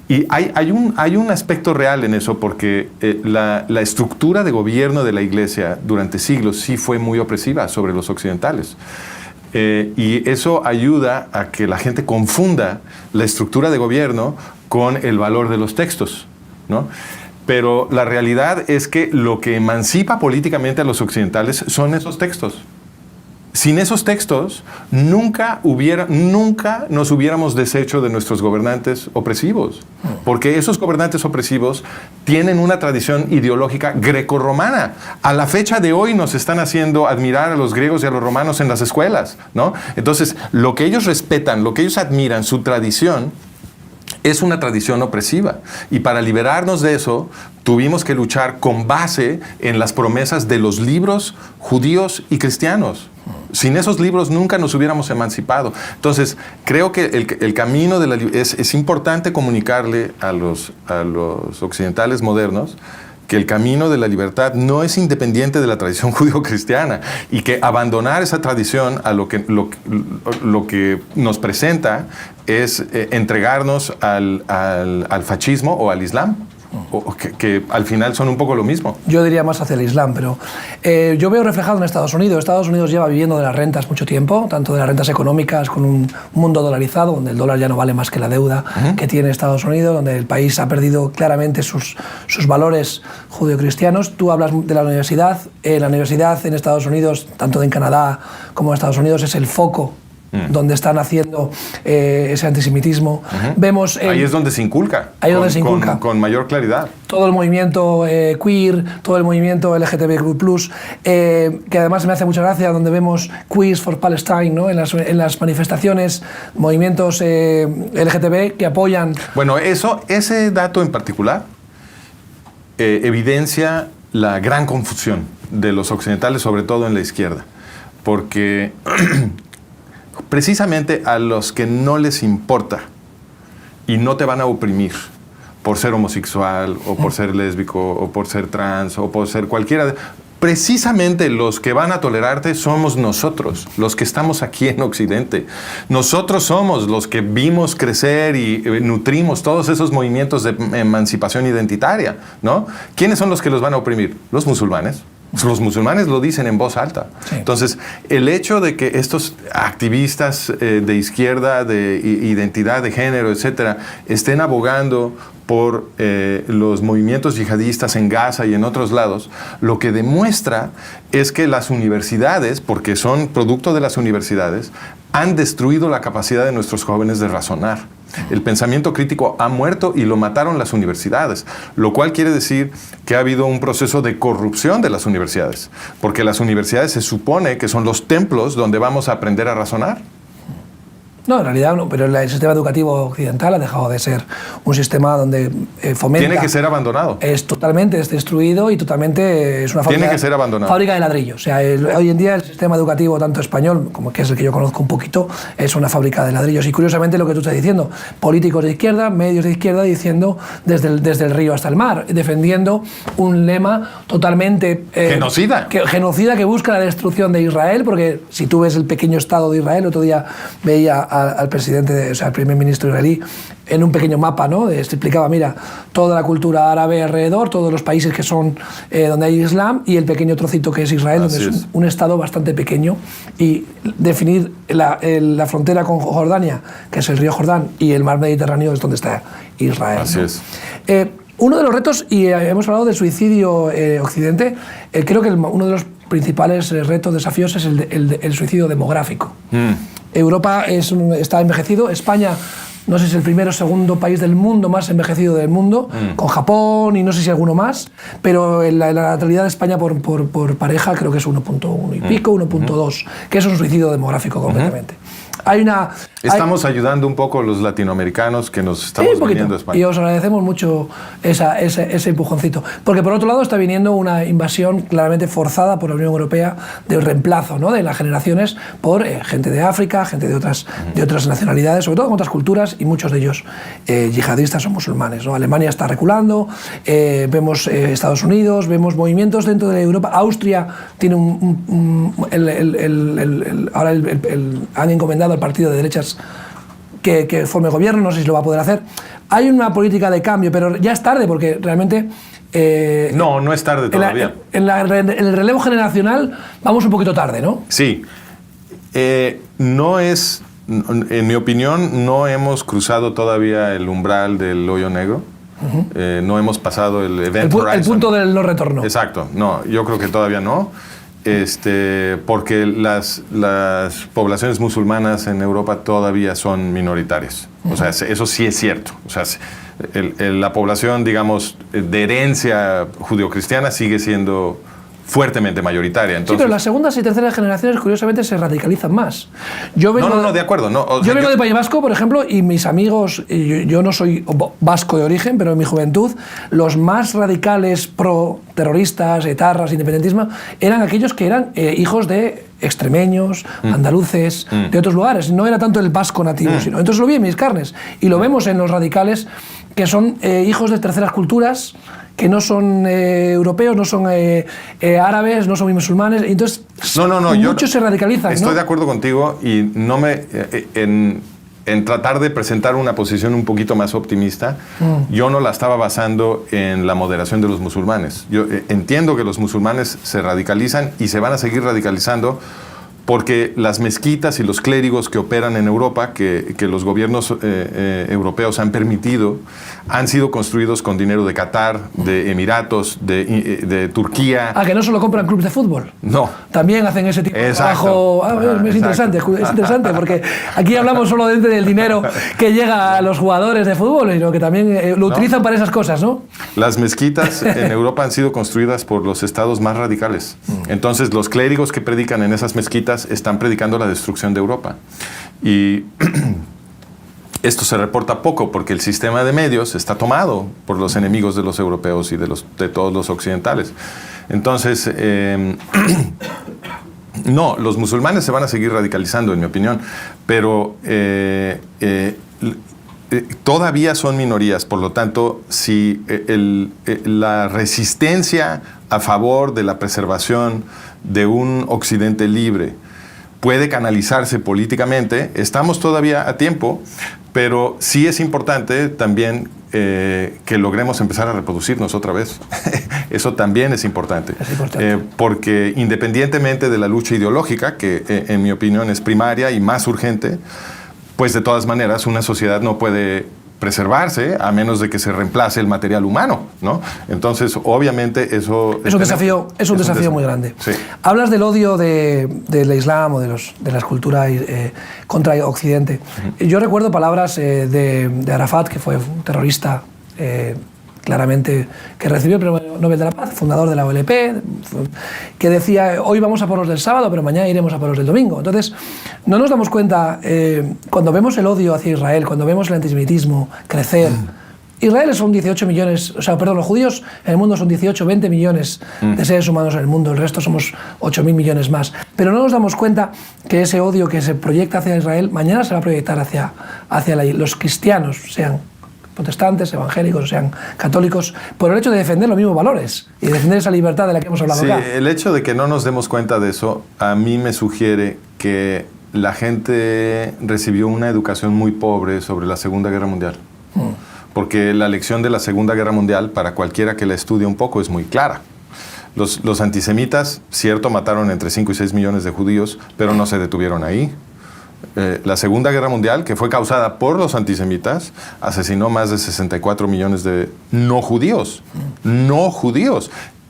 Y hay un aspecto real en eso, porque la estructura de gobierno de la Iglesia durante siglos sí fue muy opresiva sobre los occidentales. Y eso ayuda a que la gente confunda la estructura de gobierno con el valor de los textos, ¿no? Pero la realidad es que lo que emancipa políticamente a los occidentales son esos textos. Sin esos textos, nunca nos hubiéramos deshecho de nuestros gobernantes opresivos, porque esos gobernantes opresivos tienen una tradición ideológica grecorromana. A la fecha de hoy nos están haciendo admirar a los griegos y a los romanos en las escuelas, ¿no? Entonces, lo que ellos respetan, lo que ellos admiran, su tradición, es una tradición opresiva. Y para liberarnos de eso, tuvimos que luchar con base en las promesas de los libros judíos y cristianos. Sin esos libros nunca nos hubiéramos emancipado. Entonces, creo que el camino de la es importante comunicarle a los occidentales modernos que el camino de la libertad no es independiente de la tradición judío-cristiana y que abandonar esa tradición a lo que nos presenta es entregarnos al fascismo o al Islam. Que al final son un poco lo mismo. Yo diría más hacia el Islam, pero yo veo reflejado en Estados Unidos. Estados Unidos lleva viviendo de las rentas mucho tiempo, tanto de las rentas económicas, con un mundo dolarizado, donde el dólar ya no vale más que la deuda que tiene Estados Unidos, donde el país ha perdido claramente sus valores judeocristianos. Tú hablas de la universidad. La universidad en Estados Unidos, tanto en Canadá como en Estados Unidos, es el foco donde están haciendo ese antisemitismo. Vemos ahí es donde se inculca. Ahí donde se inculca. Con mayor claridad. Todo el movimiento queer, todo el movimiento LGTBQ+, que además me hace mucha gracia, donde vemos Queers for Palestine, ¿no? en las manifestaciones, movimientos LGTB que apoyan... Bueno, ese dato en particular evidencia la gran confusión de los occidentales, sobre todo en la izquierda, porque... precisamente a los que no les importa y no te van a oprimir por ser homosexual o por ser lésbico o por ser trans o por ser cualquiera, precisamente los que van a tolerarte somos nosotros, los que estamos aquí en Occidente. Nosotros somos los que vimos crecer y nutrimos todos esos movimientos de emancipación identitaria, ¿no? ¿Quiénes son los que los van a oprimir? Los musulmanes. Los musulmanes lo dicen en voz alta. Sí. Entonces, el hecho de que estos activistas de izquierda, de identidad de género, etcétera, estén abogando por los movimientos yihadistas en Gaza y en otros lados, lo que demuestra es que las universidades, porque son producto de las universidades, han destruido la capacidad de nuestros jóvenes de razonar. El pensamiento crítico ha muerto y lo mataron las universidades, lo cual quiere decir que ha habido un proceso de corrupción de las universidades, porque las universidades se supone que son los templos donde vamos a aprender a razonar. No, en realidad no, pero el sistema educativo occidental ha dejado de ser un sistema donde fomenta... Tiene que ser abandonado. Es totalmente destruido y totalmente es una fábrica, tiene que ser abandonado. Fábrica de ladrillo. O sea, hoy en día el sistema educativo, tanto español, como que es el que yo conozco un poquito, es una fábrica de ladrillos. Y curiosamente lo que tú estás diciendo, políticos de izquierda, medios de izquierda, diciendo desde el río hasta el mar, defendiendo un lema totalmente... genocida. Genocida, que busca la destrucción de Israel, porque si tú ves el pequeño Estado de Israel, otro día veía al presidente, o sea, al primer ministro israelí, en un pequeño mapa, ¿no? Se explicaba, mira, toda la cultura árabe alrededor, todos los países que son donde hay Islam y el pequeño trocito que es Israel, Así donde es. un estado bastante pequeño, y definir la frontera con Jordania, que es el río Jordán, y el mar Mediterráneo es donde está Israel. Así ¿no? es. Uno de los retos, y hemos hablado del suicidio occidente, creo que uno de los principales retos, desafíos, es el suicidio demográfico. Europa está envejecido. España, no sé si es el primero o segundo país del mundo más envejecido del mundo, con Japón y no sé si alguno más, pero la natalidad de España por pareja creo que es 1.1 y pico, 1.2, que es un suicidio demográfico completamente. Estamos ayudando un poco a los latinoamericanos que nos estamos viniendo a España. Y os agradecemos mucho ese empujoncito. Porque por otro lado está viniendo una invasión claramente forzada por la Unión Europea de reemplazo, ¿no? de las generaciones por gente de África, gente de otras nacionalidades, sobre todo con otras culturas, y muchos de ellos yihadistas o musulmanes, ¿no? Alemania está reculando, vemos Estados Unidos, vemos movimientos dentro de Europa. Austria tiene ahora han encomendado al partido de derechas que forme gobierno, no sé si lo va a poder hacer. Hay una política de cambio, pero ya es tarde, porque realmente... no es tarde todavía. En el relevo generacional vamos un poquito tarde, ¿no? Sí. No es... En mi opinión, no hemos cruzado todavía el umbral del hoyo negro. No hemos pasado el event horizon. El punto del no retorno. Exacto. No, yo creo que todavía no. Porque las poblaciones musulmanas en Europa todavía son minoritarias. O sea, eso sí es cierto. O sea, la población, digamos, de herencia judeocristiana sigue siendo fuertemente mayoritaria. Entonces, sí, pero las segundas y terceras generaciones, curiosamente, se radicalizan más. No, de acuerdo. Yo vengo de País Vasco, por ejemplo, y mis amigos, yo no soy vasco de origen, pero en mi juventud, los más radicales pro-terroristas, etarras, independentismo, eran aquellos que eran hijos de extremeños, andaluces, de otros lugares. No era tanto el vasco nativo, sino. Entonces lo vi en mis carnes. Y lo vemos en los radicales, que son hijos de terceras culturas, que no son europeos, no son árabes, no son musulmanes. Entonces, muchos se radicalizan. Estoy de acuerdo contigo y no me... en tratar de presentar una posición un poquito más optimista, yo no la estaba basando en la moderación de los musulmanes. Yo entiendo que los musulmanes se radicalizan y se van a seguir radicalizando porque las mezquitas y los clérigos que operan en Europa, que los gobiernos europeos han permitido, han sido construidos con dinero de Qatar, de Emiratos, de Turquía. Que no solo compran clubes de fútbol. No. También hacen ese tipo de trabajo. Es interesante porque aquí hablamos solo del dinero que llega a los jugadores de fútbol, sino que también lo utilizan para esas cosas, ¿no? Las mezquitas en Europa han sido construidas por los estados más radicales. Entonces, los clérigos que predican en esas mezquitas están predicando la destrucción de Europa. Y esto se reporta poco porque el sistema de medios está tomado por los enemigos de los europeos y de todos los occidentales. Entonces, no, los musulmanes se van a seguir radicalizando, en mi opinión, pero todavía son minorías. Por lo tanto, si la resistencia a favor de la preservación de un occidente libre puede canalizarse políticamente, estamos todavía a tiempo, pero sí es importante también que logremos empezar a reproducirnos otra vez. Eso también es importante. Porque independientemente de la lucha ideológica, que en mi opinión es primaria y más urgente, pues de todas maneras una sociedad no puede preservarse a menos de que se reemplace el material humano, ¿no? Entonces, obviamente, eso... Es un desafío muy grande. Sí. Hablas del odio del Islam o de las culturas contra Occidente. Yo recuerdo palabras de Arafat, que fue un terrorista claramente, que recibió el Premio Nobel de la Paz, fundador de la OLP, que decía, hoy vamos a por los del sábado, pero mañana iremos a por los del domingo. Entonces, no nos damos cuenta, cuando vemos el odio hacia Israel, cuando vemos el antisemitismo crecer, Israel son 18 millones, los judíos en el mundo son 18, 20 millones de seres humanos en el mundo, el resto somos 8.000 millones más. Pero no nos damos cuenta que ese odio que se proyecta hacia Israel, mañana se va a proyectar hacia los cristianos, sean protestantes, evangélicos, o sean católicos, por el hecho de defender los mismos valores y defender esa libertad de la que hemos hablado acá. Sí, el hecho de que no nos demos cuenta de eso, a mí me sugiere que la gente recibió una educación muy pobre sobre la Segunda Guerra Mundial. Porque la lección de la Segunda Guerra Mundial, para cualquiera que la estudie un poco, es muy clara. Los antisemitas, cierto, mataron entre 5 y 6 millones de judíos, pero no se detuvieron ahí. La Segunda Guerra Mundial, que fue causada por los antisemitas, asesinó más de 64 millones de no judíos.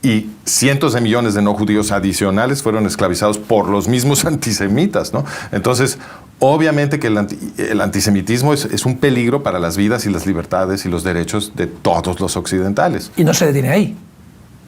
Y cientos de millones de no judíos adicionales fueron esclavizados por los mismos antisemitas, ¿no? Entonces, obviamente que el antisemitismo es un peligro para las vidas y las libertades y los derechos de todos los occidentales. Y no se detiene ahí.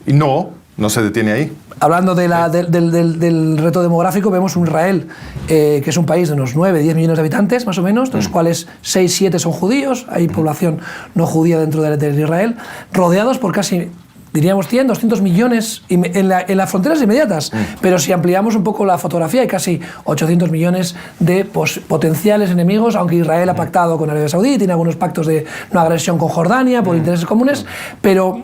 Y no se detiene ahí. Hablando del reto demográfico, vemos un Israel que es un país de unos 9, 10 millones de habitantes, más o menos, de los cuales 6, 7 son judíos, hay población no judía dentro de Israel, rodeados por casi, diríamos 100, 200 millones en las fronteras inmediatas. Pero si ampliamos un poco la fotografía, hay casi 800 millones de potenciales enemigos, aunque Israel ha pactado con Arabia Saudí, tiene algunos pactos de no agresión con Jordania por intereses comunes, pero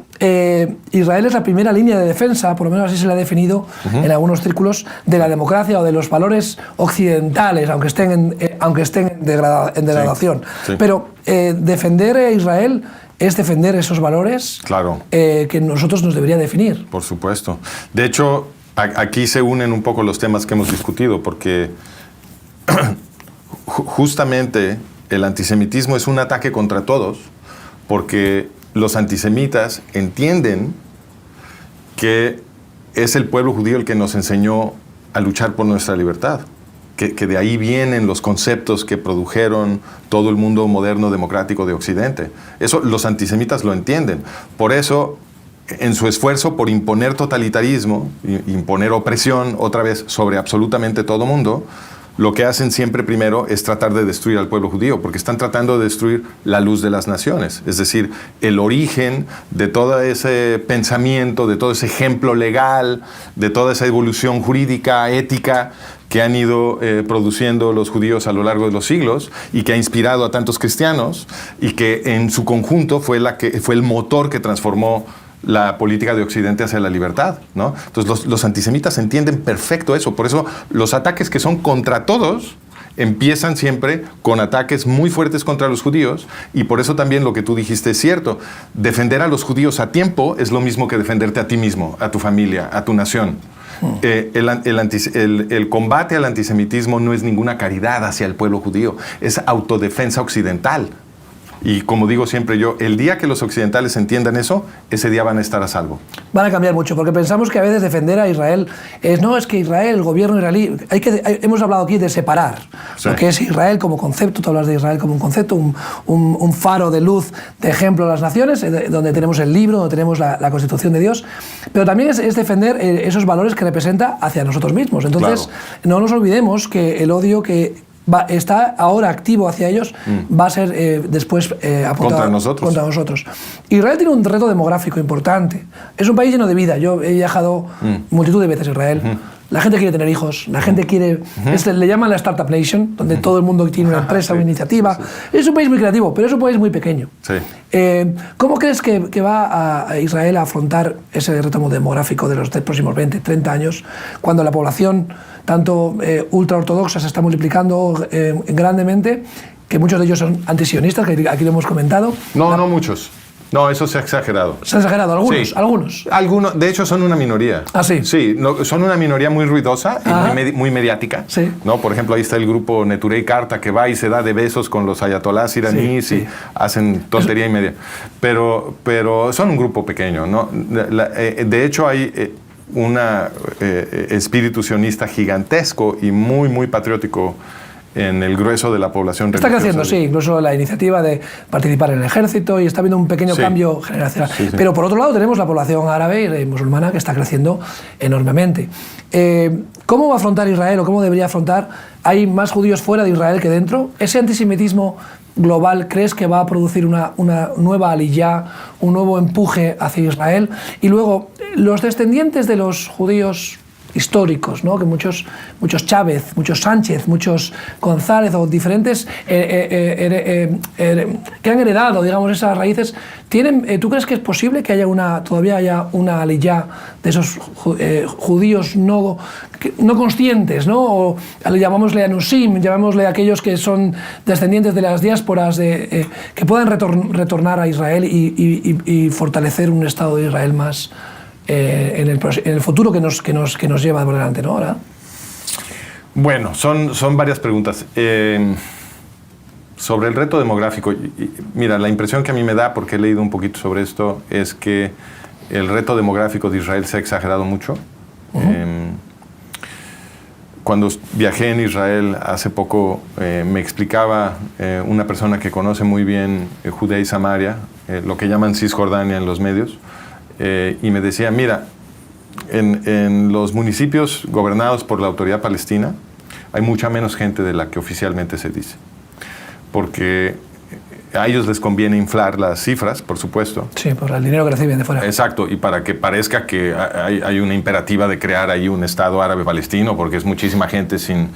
Israel es la primera línea de defensa, por lo menos así se le ha definido en algunos círculos, de la democracia o de los valores occidentales, aunque estén en degradación. Sí. Pero defender a Israel es defender esos valores, claro, que nosotros nos debería definir. Por supuesto. De hecho, aquí se unen un poco los temas que hemos discutido, porque justamente el antisemitismo es un ataque contra todos, porque los antisemitas entienden que es el pueblo judío el que nos enseñó a luchar por nuestra libertad. Que de ahí vienen los conceptos que produjeron todo el mundo moderno democrático de Occidente. Eso los antisemitas lo entienden. Por eso en su esfuerzo por imponer totalitarismo, imponer opresión otra vez sobre absolutamente todo mundo, lo que hacen siempre primero es tratar de destruir al pueblo judío, porque están tratando de destruir la luz de las naciones, es decir, el origen de todo ese pensamiento, de todo ese ejemplo legal, de toda esa evolución jurídica, ética, que han ido produciendo los judíos a lo largo de los siglos y que ha inspirado a tantos cristianos y que en su conjunto fue el motor que transformó la política de Occidente hacia la libertad, ¿no? Entonces los antisemitas entienden perfecto eso, por eso los ataques que son contra todos empiezan siempre con ataques muy fuertes contra los judíos, y por eso también lo que tú dijiste es cierto. Defender a los judíos a tiempo es lo mismo que defenderte a ti mismo, a tu familia, a tu nación. El combate al antisemitismo no es ninguna caridad hacia el pueblo judío, es autodefensa occidental. Y como digo siempre yo, el día que los occidentales entiendan eso, ese día van a estar a salvo. Van a cambiar mucho, porque pensamos que a veces defender a Israel es que Israel, el gobierno israelí, hemos hablado aquí de separar lo que es Israel como concepto. Tú hablas de Israel como un concepto, un faro de luz, de ejemplo a las naciones, donde tenemos el libro, donde tenemos la Constitución de Dios, pero también es defender esos valores que representa hacia nosotros mismos. Entonces, no nos olvidemos que el odio que está ahora activo hacia ellos, va a ser después apuntado contra nosotros. Israel tiene un reto demográfico importante. Es un país lleno de vida. Yo he viajado multitud de veces a Israel. La gente quiere tener hijos, la gente quiere... le llaman la Startup Nation, donde todo el mundo tiene una empresa, una iniciativa. Es un país muy creativo, pero es un país muy pequeño. ¿Cómo crees que va a Israel a afrontar ese reto demográfico de los próximos 20, 30 años, cuando la población, tanto ultraortodoxa, se está multiplicando grandemente, que muchos de ellos son antisionistas, que aquí lo hemos comentado? No muchos. No, eso se ha exagerado. ¿Se ha exagerado? ¿Algunos? Sí. Algunos. De hecho, son una minoría. ¿Ah, sí? Sí, son una minoría muy ruidosa y muy mediática. Sí. ¿No? Por ejemplo, ahí está el grupo Neturei Karta, que va y se da de besos con los ayatolás iraníes y hacen tontería y media. Pero son un grupo pequeño, ¿no? De hecho, hay un espíritu sionista gigantesco y muy, muy patriótico en el grueso de la población religiosa. Está creciendo, sí, incluso la iniciativa de participar en el ejército, y está habiendo un pequeño cambio generacional. Sí. Pero por otro lado tenemos la población árabe y musulmana, que está creciendo enormemente. ¿Cómo va a afrontar Israel, o cómo debería afrontar? ¿Hay más judíos fuera de Israel que dentro? ¿Ese antisemitismo global crees que va a producir una nueva aliyá, un nuevo empuje hacia Israel? Y luego, los descendientes de los judíos históricos, ¿no? Que muchos Chávez, muchos Sánchez, muchos González o diferentes que han heredado, digamos, esas raíces, ¿tú crees que es posible que todavía haya una aliyá de esos judíos no conscientes, ¿no? O llamámosle anusim, llamámosle a aquellos que son descendientes de las diásporas, que puedan retornar a Israel y fortalecer un Estado de Israel más en el futuro que nos lleva por delante, ¿no? Ahora. Bueno, son varias preguntas. Sobre el reto demográfico, mira, la impresión que a mí me da, porque he leído un poquito sobre esto, es que el reto demográfico de Israel se ha exagerado mucho. Cuando viajé en Israel hace poco, me explicaba una persona que conoce muy bien Judea y Samaria, lo que llaman Cisjordania en los medios, y me decía, mira, en los municipios gobernados por la Autoridad Palestina hay mucha menos gente de la que oficialmente se dice, porque a ellos les conviene inflar las cifras, por supuesto. Sí, por el dinero que reciben de fuera. Exacto, y para que parezca que hay una imperativa de crear ahí un Estado árabe palestino, porque es muchísima gente sin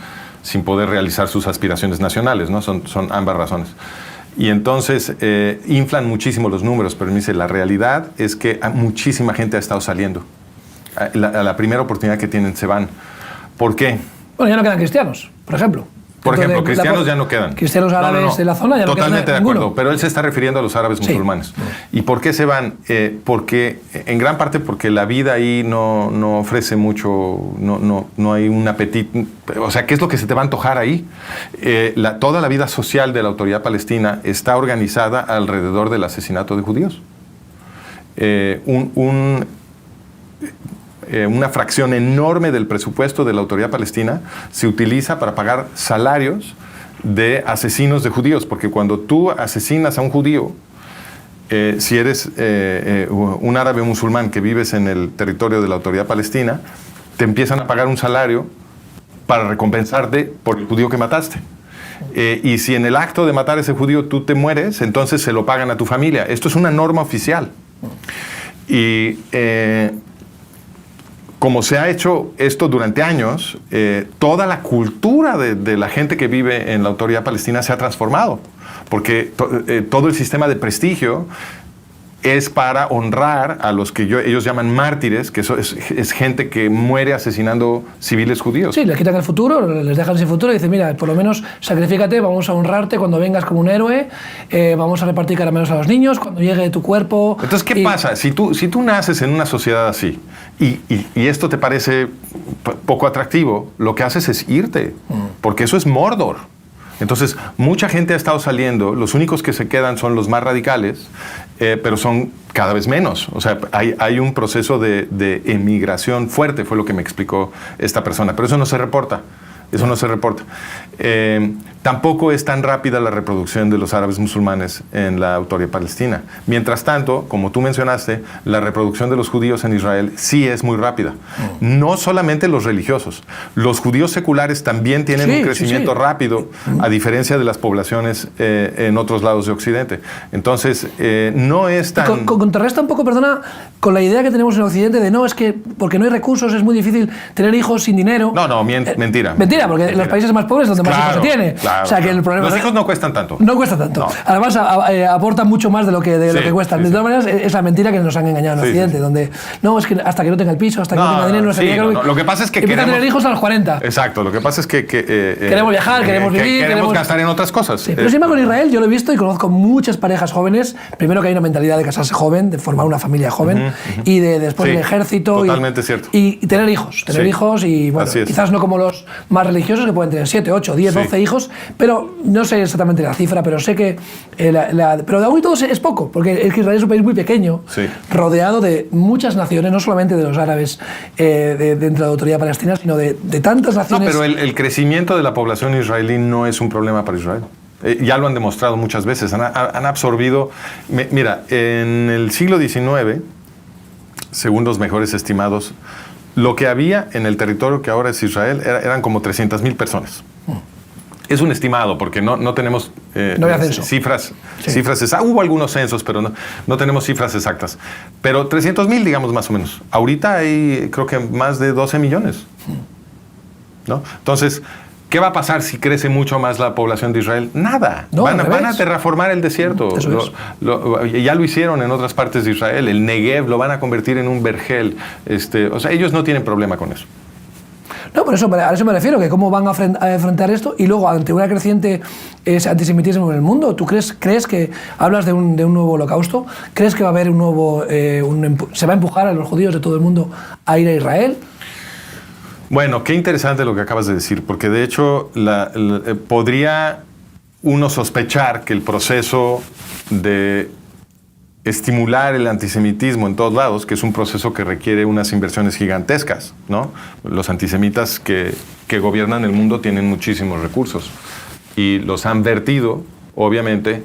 poder realizar sus aspiraciones nacionales, ¿no? Son ambas razones. Y entonces inflan muchísimo los números, pero me dice, la realidad es que muchísima gente ha estado saliendo. A la primera oportunidad que tienen se van. ¿Por qué? Bueno, ya no quedan cristianos, por ejemplo. Cristianos ya no quedan. Cristianos árabes de la zona ya no quedan. Totalmente de acuerdo, pero él se está refiriendo a los árabes musulmanes. ¿Y por qué se van? Porque, en gran parte, porque la vida ahí no ofrece mucho, no hay un apetito. O sea, ¿qué es lo que se te va a antojar ahí? Toda la vida social de la Autoridad Palestina está organizada alrededor del asesinato de judíos. Una fracción enorme del presupuesto de la Autoridad Palestina se utiliza para pagar salarios de asesinos de judíos, porque cuando tú asesinas a un judío, si eres un árabe musulmán que vives en el territorio de la Autoridad Palestina, te empiezan a pagar un salario para recompensarte por el judío que mataste. Y si en el acto de matar a ese judío tú te mueres, entonces se lo pagan a tu familia. Esto es una norma oficial. Y como se ha hecho esto durante años, toda la cultura de la gente que vive en la Autoridad Palestina se ha transformado. Porque todo el sistema de prestigio es para honrar a los que ellos llaman mártires, que eso es gente que muere asesinando civiles judíos. Sí, les quitan el futuro, les dejan sin futuro y dicen, mira, por lo menos sacrifícate, vamos a honrarte cuando vengas como un héroe, vamos a repartir caramelos a los niños, cuando llegue tu cuerpo... Entonces, ¿qué pasa? Si tú naces en una sociedad así y esto te parece poco atractivo, lo que haces es irte, porque eso es Mordor. Entonces, mucha gente ha estado saliendo, los únicos que se quedan son los más radicales, pero son cada vez menos. O sea, hay un proceso de emigración fuerte, fue lo que me explicó esta persona, pero eso no se reporta. Eso no se reporta. Tampoco es tan rápida la reproducción de los árabes musulmanes en la Autoridad Palestina. Mientras tanto, como tú mencionaste, la reproducción de los judíos en Israel sí es muy rápida. No solamente los religiosos. Los judíos seculares también tienen un crecimiento rápido, a diferencia de las poblaciones en otros lados de Occidente. Entonces, no es tan... Contrarresta un poco, perdona, con la idea que tenemos en Occidente de no, es que porque no hay recursos es muy difícil tener hijos sin dinero. No, mentira. Mentira, porque en los países más pobres es donde más hijos se tiene. Claro, o sea, que el problema los hijos no cuestan tanto. No cuesta tanto. No. Además, aportan mucho más de lo que cuestan. De todas maneras, es la mentira que nos han engañado en Occidente, donde no, es que hasta que no tenga el piso, hasta que no tenga dinero, no se Lo que pasa es que queremos tener hijos a los 40. Exacto, lo que pasa es que queremos viajar, queremos vivir, queremos gastar en otras cosas. Sí, pero sin embargo, en Israel yo lo he visto y conozco muchas parejas jóvenes. Primero que hay una mentalidad de casarse joven, de formar una familia joven, y después del ejército. Totalmente cierto. Y tener hijos. Tener hijos y, bueno, quizás no como los más religiosos que pueden tener 7, 8, 10, 12 hijos, pero no sé exactamente la cifra, pero sé que... pero aún y todo es poco, porque Israel es un país muy pequeño, rodeado de muchas naciones, no solamente de los árabes dentro de la Autoridad Palestina, sino de tantas naciones... No, pero el crecimiento de la población israelí no es un problema para Israel. Ya lo han demostrado muchas veces. Han absorbido... Mira, en el siglo XIX, según los mejores estimados, lo que había en el territorio que ahora es Israel eran como 300,000 personas. Es un estimado, porque no tenemos cifras exactas. Hubo algunos censos, pero no tenemos cifras exactas. Pero 300,000, digamos, más o menos. Ahorita hay, creo que más de 12 millones. ¿No? Entonces, ¿qué va a pasar si crece mucho más la población de Israel? Nada. Van a terraformar el desierto. Ya lo hicieron en otras partes de Israel. El Negev lo van a convertir en un vergel. O sea, ellos no tienen problema con eso. No, por eso, a eso me refiero, que cómo van a enfrentar esto y luego ante una creciente antisemitismo en el mundo. ¿Tú crees que hablas de un nuevo holocausto? ¿Crees que va a haber un nuevo... se va a empujar a los judíos de todo el mundo a ir a Israel? Bueno, qué interesante lo que acabas de decir, porque de hecho podría uno sospechar que el proceso de estimular el antisemitismo en todos lados, que es un proceso que requiere unas inversiones gigantescas, ¿no? Los antisemitas que gobiernan el mundo tienen muchísimos recursos y los han vertido, obviamente,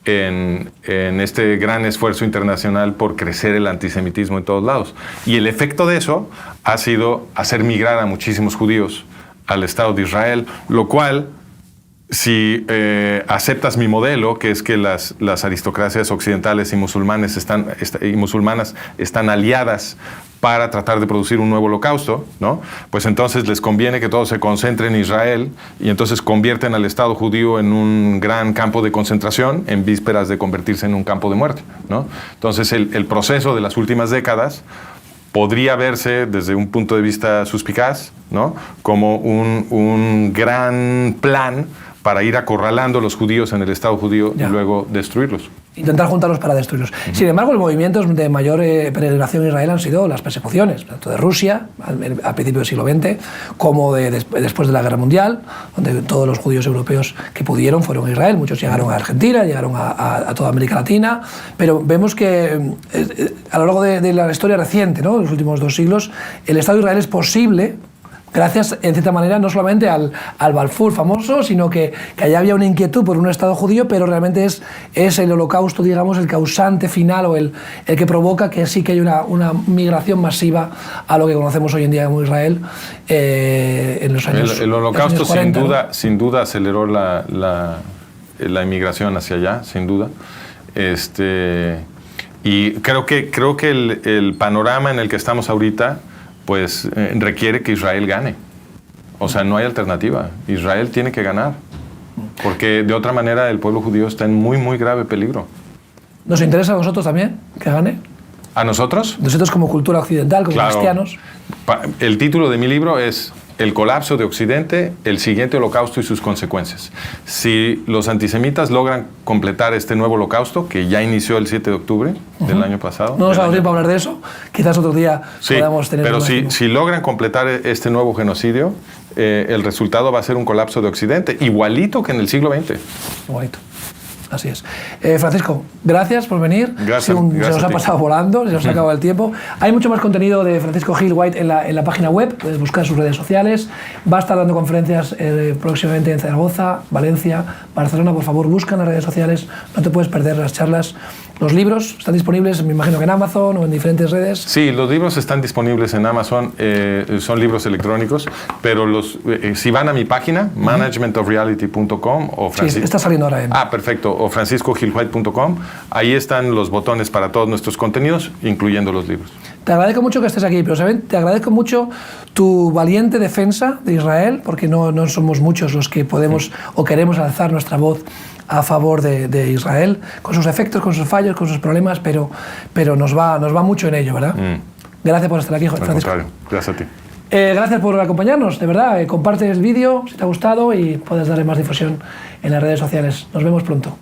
en este gran esfuerzo internacional por crecer el antisemitismo en todos lados. Y el efecto de eso ha sido hacer migrar a muchísimos judíos al Estado de Israel, lo cual, si aceptas mi modelo, que es que las aristocracias occidentales y musulmanas están aliadas para tratar de producir un nuevo holocausto, ¿no? Pues entonces les conviene que todo se concentre en Israel y entonces convierten al Estado judío en un gran campo de concentración en vísperas de convertirse en un campo de muerte, ¿no? Entonces el proceso de las últimas décadas podría verse desde un punto de vista suspicaz, ¿no? Como un gran plan para ir acorralando a los judíos en el Estado judío y luego destruirlos. Intentar juntarlos para destruirlos. Sin embargo, los movimientos de mayor peregrinación en Israel han sido las persecuciones, tanto de Rusia, a principios del siglo XX, como después de la Guerra Mundial, donde todos los judíos europeos que pudieron fueron a Israel. Muchos llegaron a Argentina, llegaron a toda América Latina, pero vemos que a lo largo de la historia reciente, ¿no? En los últimos 2 siglos, el Estado de Israel es posible Gracias, en cierta manera, no solamente al Balfour famoso, sino que allá había una inquietud por un Estado judío, pero realmente es el holocausto, digamos, el causante final o el que provoca que sí que hay una migración masiva a lo que conocemos hoy en día como Israel en los años El holocausto, los años 40, sin duda aceleró la inmigración hacia allá, sin duda. Y creo que el panorama en el que estamos ahorita pues requiere que Israel gane. O sea, no hay alternativa. Israel tiene que ganar. Porque de otra manera el pueblo judío está en muy, muy grave peligro. ¿Nos interesa a nosotros también que gane? ¿A nosotros? Nosotros como cultura occidental, como cristianos. El título de mi libro es El colapso de Occidente, el siguiente holocausto y sus consecuencias. Si los antisemitas logran completar este nuevo holocausto, que ya inició el 7 de octubre del año pasado. No nos ha dado tiempo a hablar de eso. Quizás otro día podamos tener... Pero si logran completar este nuevo genocidio, el resultado va a ser un colapso de Occidente, igualito que en el siglo XX. Igualito. Así es. Francisco, gracias por venir. Gracias. Se nos ha pasado volando, se nos ha acabado el tiempo. Hay mucho más contenido de Francisco Gil White en la página web, puedes buscar sus redes sociales. Va a estar dando conferencias próximamente en Zaragoza, Valencia, Barcelona. Por favor, busca en las redes sociales, no te puedes perder las charlas. Los libros están disponibles, me imagino que en Amazon o en diferentes redes. Sí, los libros están disponibles en Amazon, son libros electrónicos, pero si van a mi página, managementofreality.com o Sí, está saliendo ahora en... perfecto, o franciscogilwhite.com, ahí están los botones para todos nuestros contenidos, incluyendo los libros. Te agradezco mucho que estés aquí, pero ¿saben? Te agradezco mucho tu valiente defensa de Israel, porque no somos muchos los que podemos o queremos alzar nuestra voz a favor de Israel, con sus efectos, con sus fallos, con sus problemas, pero nos va mucho en ello, ¿verdad? Gracias por estar aquí, Francisco. Al contrario, gracias a ti. Gracias por acompañarnos, de verdad. Comparte el vídeo si te ha gustado y puedes darle más difusión en las redes sociales. Nos vemos pronto.